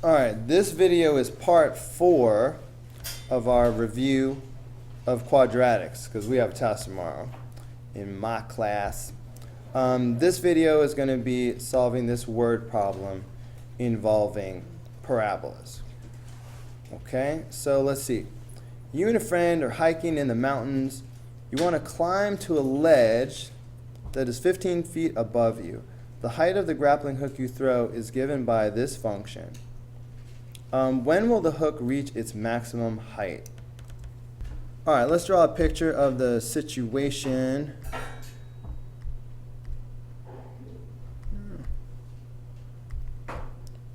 Alright, this video is part 4 of our review of quadratics, because we have a test tomorrow in my class. This video is going to be solving this word problem involving parabolas. Okay, so let's see. You and a friend are hiking in the mountains. You want to climb to a ledge that is 15 feet above you. The height of the grappling hook you throw is given by this function. When will the hook reach its maximum height? All right, let's draw a picture of the situation.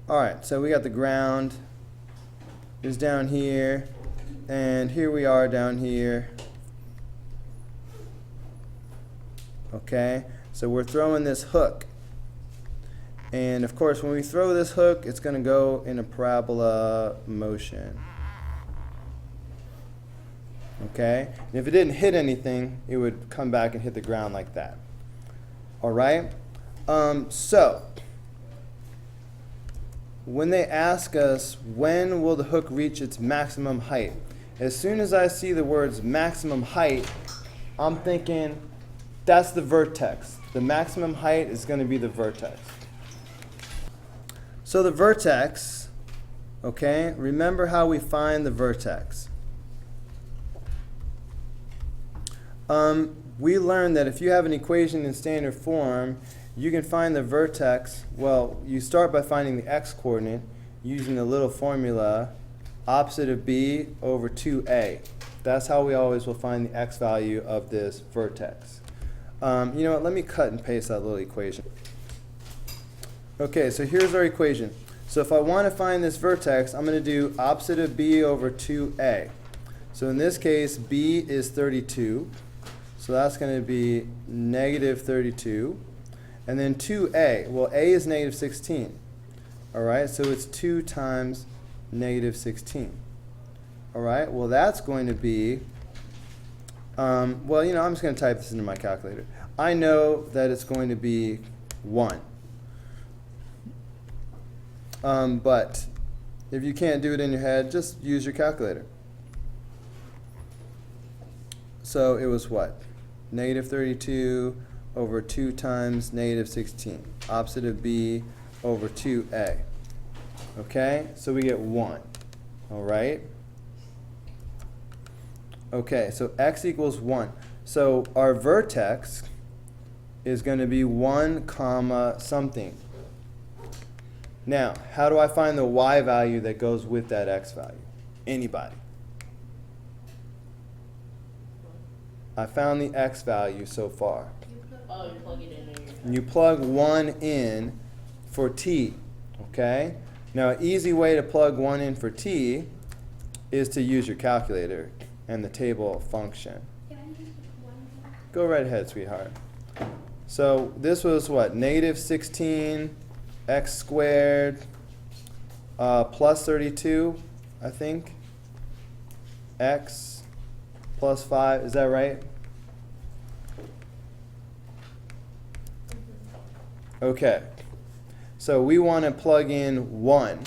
All right, so we got the ground is down here, and here we are down here. Okay, so we're throwing this hook. And of course, when we throw this hook, it's going to go in a parabola motion. Okay? And if it didn't hit anything, it would come back and hit the ground like that. All right? So, when they ask us, when will the hook reach its maximum height? As soon as I see the words maximum height, I'm thinking that's the vertex. The maximum height is going to be the vertex. So the vertex, okay, remember how we find the vertex. We learned that if you have an equation in standard form, you can find the vertex. Well, you start by finding the x-coordinate using the little formula opposite of b over 2a. That's how we always will find the x value of this vertex. You know what, let me cut and paste that little equation. Okay, so here's our equation. So if I want to find this vertex, I'm going to do opposite of b over 2a. So in this case, b is 32. So that's going to be negative 32. And then 2a, well, a is negative 16. All right, so it's 2 times negative 16. All right, well, that's going to be, well, you know, I'm just going to type this into my calculator. I know that it's going to be 1. But if you can't do it in your head, just use your calculator. So it was what? Negative 32 over 2 times negative 16. Opposite of b over 2a. Okay, so we get 1. All right? Okay, so x equals 1. So our vertex is going to be 1 comma something. Now, how do I find the y value that goes with that x value? Anybody? I found the x value so far. Oh, you plug it in. You plug 1 in for t, okay? Now, an easy way to plug 1 in for t is to use your calculator and the table function. Go right ahead, sweetheart. So this was what? Negative 16 x squared plus 32, I think. X plus 5, is that right? Okay, so we want to plug in 1.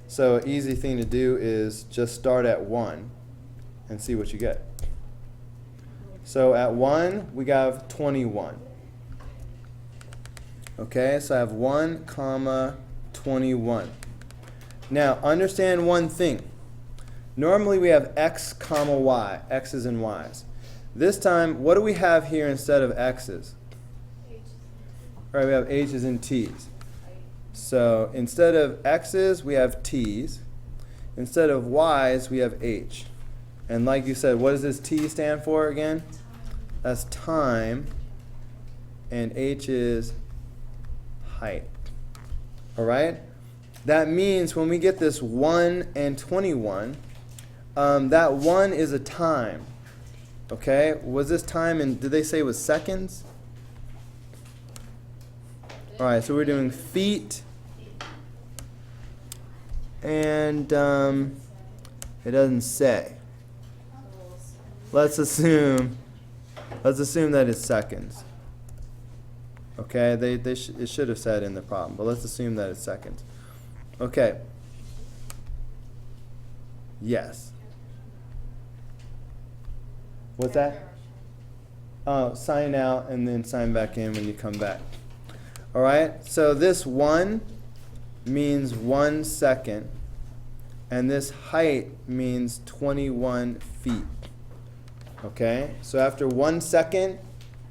So an easy thing to do is just start at 1 and see what you get. So at 1, we have 21. Okay, so I have 1 comma 21. Now, understand one thing. Normally we have x comma y, x's and y's. This time, what do we have here instead of x's? Right, we have h's and t's. So instead of x's, we have t's. Instead of y's, we have h. And like you said, what does this t stand for again? That's time, and h is height. All right? That means when we get this 1 and 21, that 1 is a time. Okay? Was this time in, did they say it was seconds? All right, so we're doing feet. And it doesn't say. Let's assume that it's seconds. Okay, it should have said in the problem, but let's assume that it's seconds. Okay, Yes. What's that? Oh, sign out and then sign back in when you come back. All right, so this 1 means 1 second, and this height means 21 feet. Okay, so after 1 second,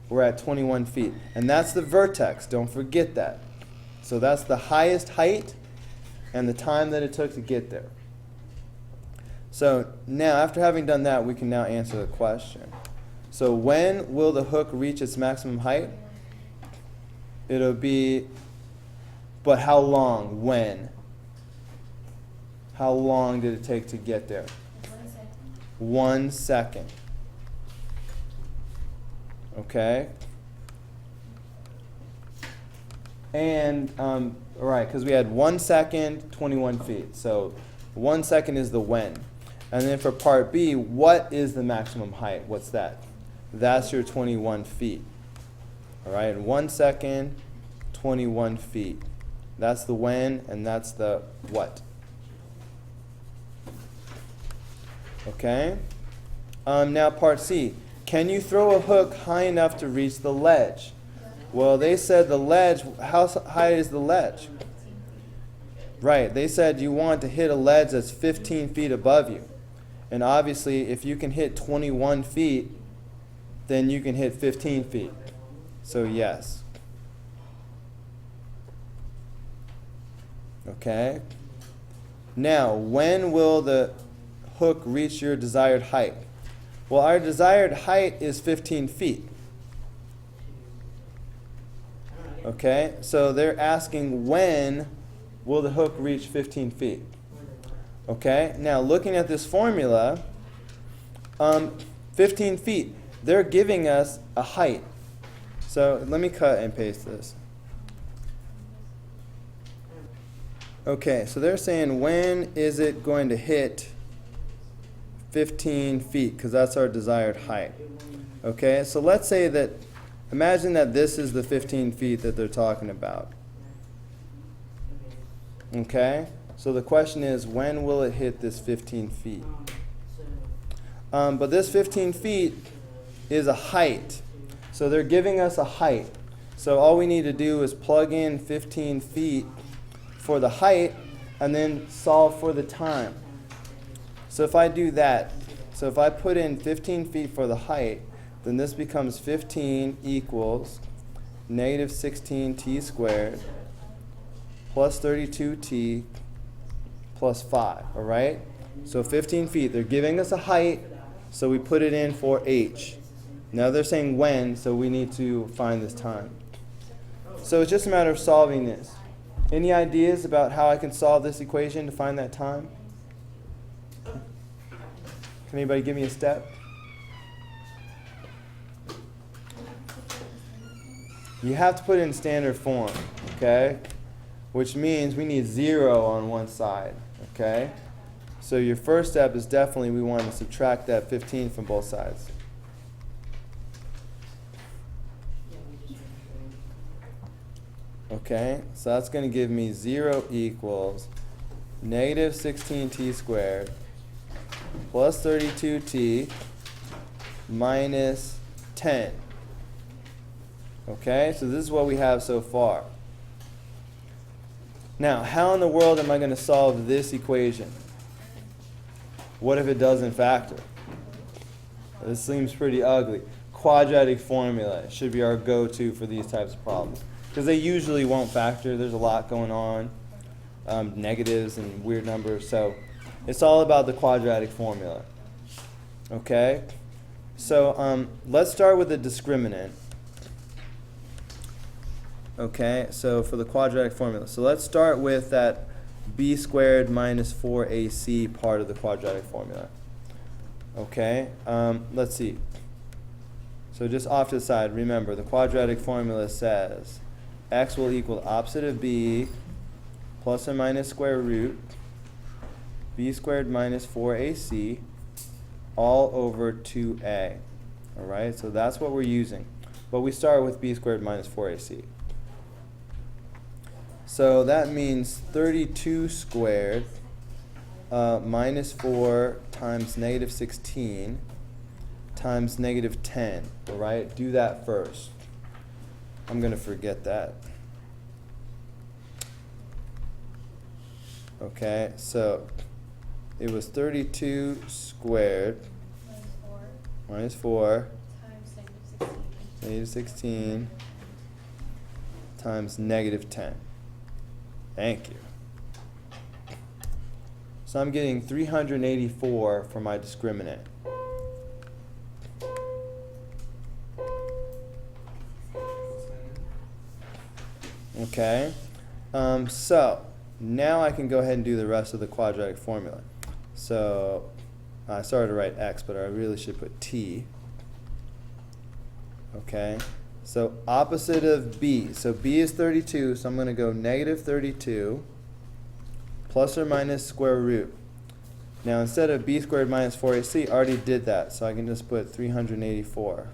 we're at 21 feet. And that's the vertex, don't forget that. So that's the highest height and the time that it took to get there. So now, after having done that, we can now answer the question. So when will the hook reach its maximum height? It'll be, but how long? When? How long did it take to get there? 1 second. Okay? And, all right, because we had 1 second, 21 feet. So 1 second is the when. And then for part B, what is the maximum height? What's that? That's your 21 feet. All right, in 1 second, 21 feet. That's the when, and that's the what. Okay? Now part C. Can you throw a hook high enough to reach the ledge? Well, they said the ledge, how high is the ledge? Right, they said you want to hit a ledge that's 15 feet above you. And obviously, if you can hit 21 feet, then you can hit 15 feet. So yes. Okay. Now, when will the hook reach your desired height? Well, our desired height is 15 feet. Okay, so they're asking when will the hook reach 15 feet? Okay, now looking at this formula, 15 feet, they're giving us a height. So let me cut and paste this. Okay, so they're saying when is it going to hit 15 feet, because that's our desired height. Okay, so let's say that, imagine that this is the 15 feet that they're talking about. Okay, so the question is, when will it hit this 15 feet? But this 15 feet is a height. So they're giving us a height. So all we need to do is plug in 15 feet for the height and then solve for the time. So if I do that, so if I put in 15 feet for the height, then this becomes 15 equals negative 16t squared plus 32t plus 5, all right? So 15 feet, they're giving us a height, so we put it in for h. Now they're saying when, so we need to find this time. So it's just a matter of solving this. Any ideas about how I can solve this equation to find that time? Can anybody give me a step? You have to put it in standard form, okay? Which means we need 0 on one side, okay? So your first step is definitely we want to subtract that 15 from both sides. Okay, so that's going to give me 0 equals negative 16t squared plus 32t minus 10. Okay, so this is what we have so far. Now, how in the world am I going to solve this equation? What if it doesn't factor? This seems pretty ugly. Quadratic formula should be our go-to for these types of problems, because they usually won't factor. There's a lot going on, negatives and weird numbers. So it's all about the quadratic formula. Okay? So let's start with the discriminant. Okay, so for the quadratic formula. So let's start with that b squared minus 4ac part of the quadratic formula. Okay, let's see. So just off to the side, remember the quadratic formula says x will equal opposite of b plus or minus square root b squared minus 4ac all over 2a. All right, so that's what we're using. But we start with b squared minus 4ac. So that means 32 squared minus 4 times negative 16 times negative 10, all right? Do that first. I'm going to forget that. Okay, so it was 32 squared minus 4 times negative 16 times negative 10. Thank you. So I'm getting 384 for my discriminant. Okay, so now I can go ahead and do the rest of the quadratic formula. So I started to write x, but I really should put t. Okay, so opposite of b. So b is 32, so I'm going to go negative 32 plus or minus square root. Now instead of b squared minus 4ac, I already did that, so I can just put 384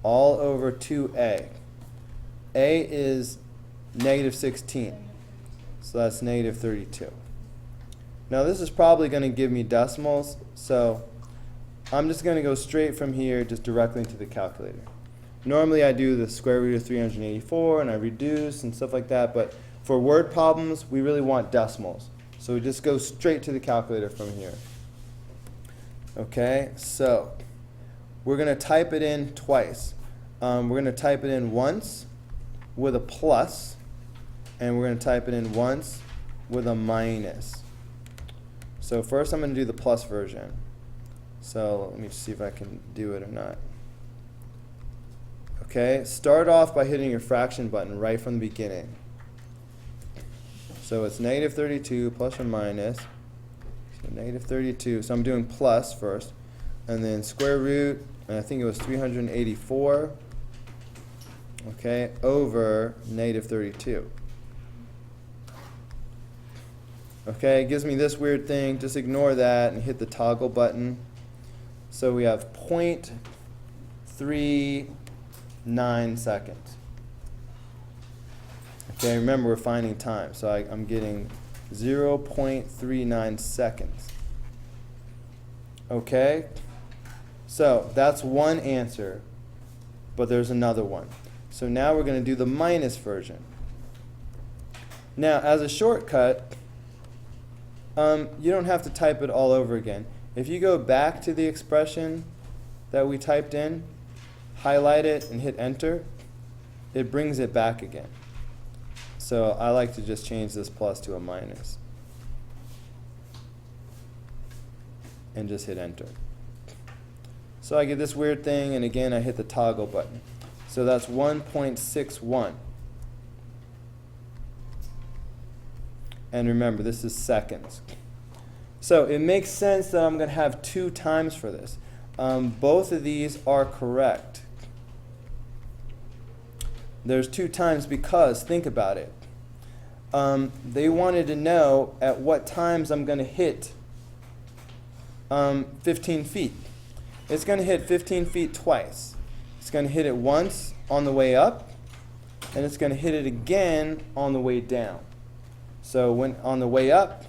all over 2a. A is negative 16, so that's negative 32. Now this is probably going to give me decimals, so I'm just going to go straight from here just directly into the calculator. Normally I do the square root of 384 and I reduce and stuff like that, but for word problems we really want decimals. So we just go straight to the calculator from here. Okay, so we're going to type it in twice. We're going to type it in once with a plus, and we're going to type it in once with a minus. So first I'm going to do the plus version. So let me see if I can do it or not. Okay, start off by hitting your fraction button right from the beginning. So it's negative 32 plus or minus. So negative 32, so I'm doing plus first, and then square root, and I think it was 384. Okay, over negative 32. Okay, it gives me this weird thing. Just ignore that and hit the toggle button. So we have 0.39 seconds. Okay, remember we're finding time, so I'm getting 0.39 seconds. Okay, so that's one answer, but there's another one. So now we're going to do the minus version. Now, as a shortcut, you don't have to type it all over again. If you go back to the expression that we typed in, highlight it and hit enter, it brings it back again. So I like to just change this plus to a minus and just hit enter. So I get this weird thing, and again I hit the toggle button. So that's 1.61. And remember, this is seconds. So it makes sense that I'm going to have 2 times for this. Both of these are correct. There's 2 times because, think about it. They wanted to know at what times I'm going to hit 15 feet. It's going to hit 15 feet twice. It's going to hit it once on the way up, and it's going to hit it again on the way down. So when on the way up,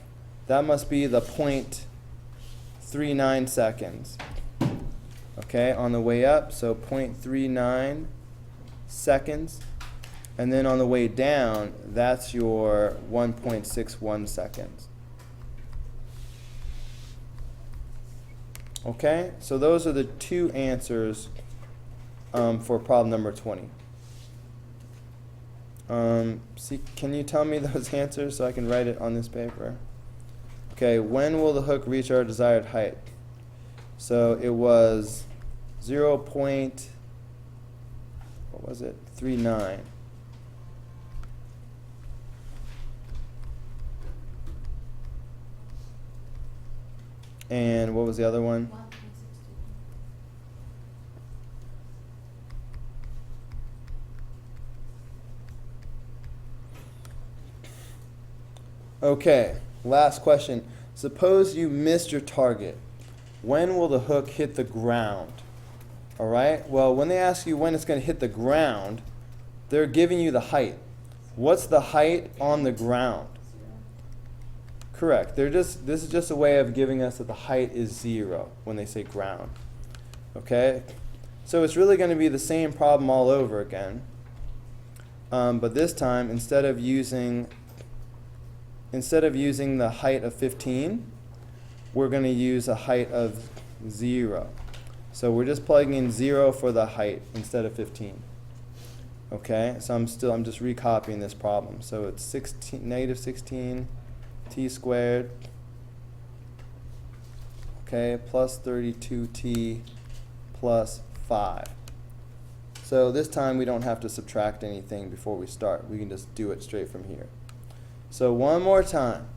that must be the 0.39 seconds. Okay, on the way up, so 0.39 seconds. And then on the way down, that's your 1.61 seconds. Okay, so those are the 2 answers for problem number 20. See, can you tell me those answers so I can write it on this paper? Okay, when will the hook reach our desired height? So it was 0.39. And what was the other one? 1.62. Okay, last question. Suppose you missed your target. When will the hook hit the ground? All right, well, when they ask you when it's going to hit the ground, they're giving you the height. What's the height on the ground? Correct. This is just a way of giving us that the height is 0 when they say ground. Okay? So it's really going to be the same problem all over again. But this time, instead of using the height of 15, we're going to use a height of 0. So we're just plugging in 0 for the height instead of 15. Okay? So I'm just recopying this problem. So it's negative 16 t squared, okay, plus 32t plus 5. So this time we don't have to subtract anything before we start. We can just do it straight from here. So one more time.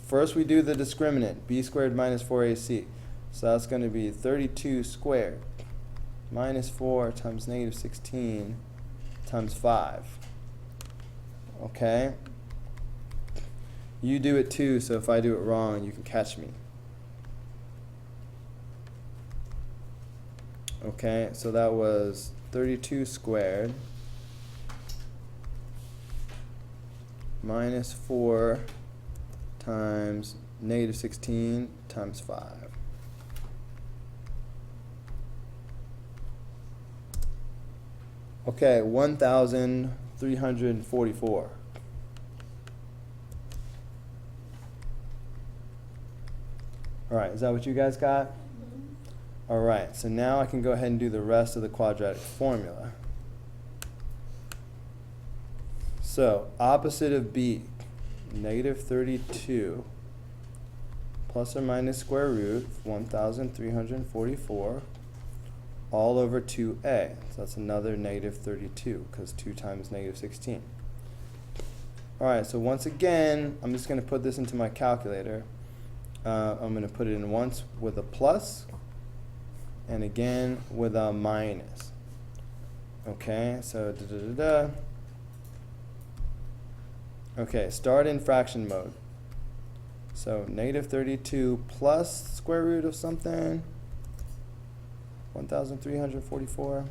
First we do the discriminant, b squared minus 4ac. So that's going to be 32 squared minus 4 times negative 16 times 5. Okay? You do it too, so if I do it wrong, you can catch me. Okay, so that was 32 squared minus 4 times negative 16 times 5. Okay, 1,344. All right, is that what you guys got? All right, so now I can go ahead and do the rest of the quadratic formula. So, opposite of b, negative 32 plus or minus square root of 1,344 all over 2a. So that's another negative 32 because 2 times negative 16. All right, so once again, I'm just going to put this into my calculator. I'm going to put it in once with a plus and again with a minus. Okay, so Okay, start in fraction mode. So negative 32 plus square root of something, 1,344.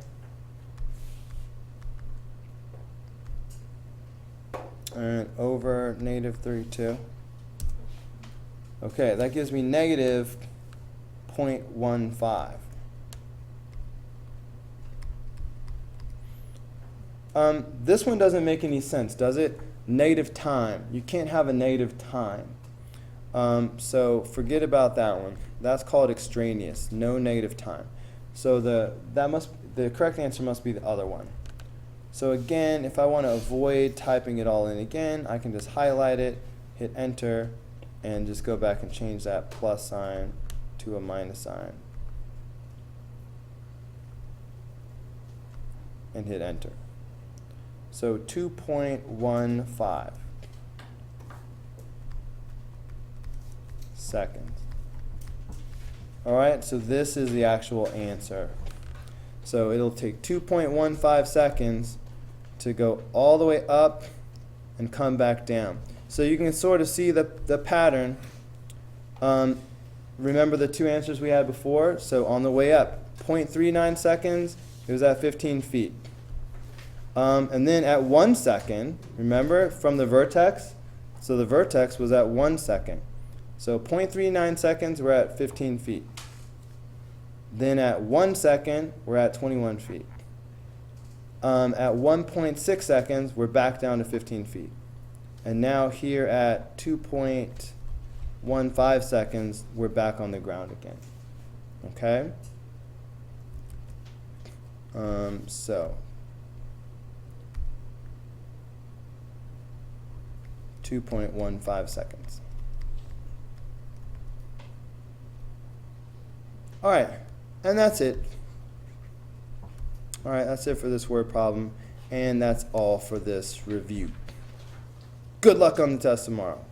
And over negative 32. Okay, that gives me negative 0.15. This one doesn't make any sense, does it? Negative time. You can't have a negative time. So forget about that one. That's called extraneous. No negative time. So the correct answer must be the other one. So again, if I want to avoid typing it all in again, I can just highlight it, hit enter, and just go back and change that plus sign to a minus sign. And hit enter. So 2.15 seconds. Alright, so this is the actual answer. So it'll take 2.15 seconds to go all the way up and come back down. So you can sort of see the pattern. Remember the two answers we had before? So on the way up, 0.39 seconds, it was at 15 feet. And then at 1 second, remember from the vertex? So the vertex was at 1 second. So 0.39 seconds, we're at 15 feet. Then at 1 second, we're at 21 feet. At 1.6 seconds, we're back down to 15 feet. And now here at 2.15 seconds, we're back on the ground again. Okay? So 2.15 seconds. All right, and that's it. All right, that's it for this word problem, and that's all for this review. Good luck on the test tomorrow.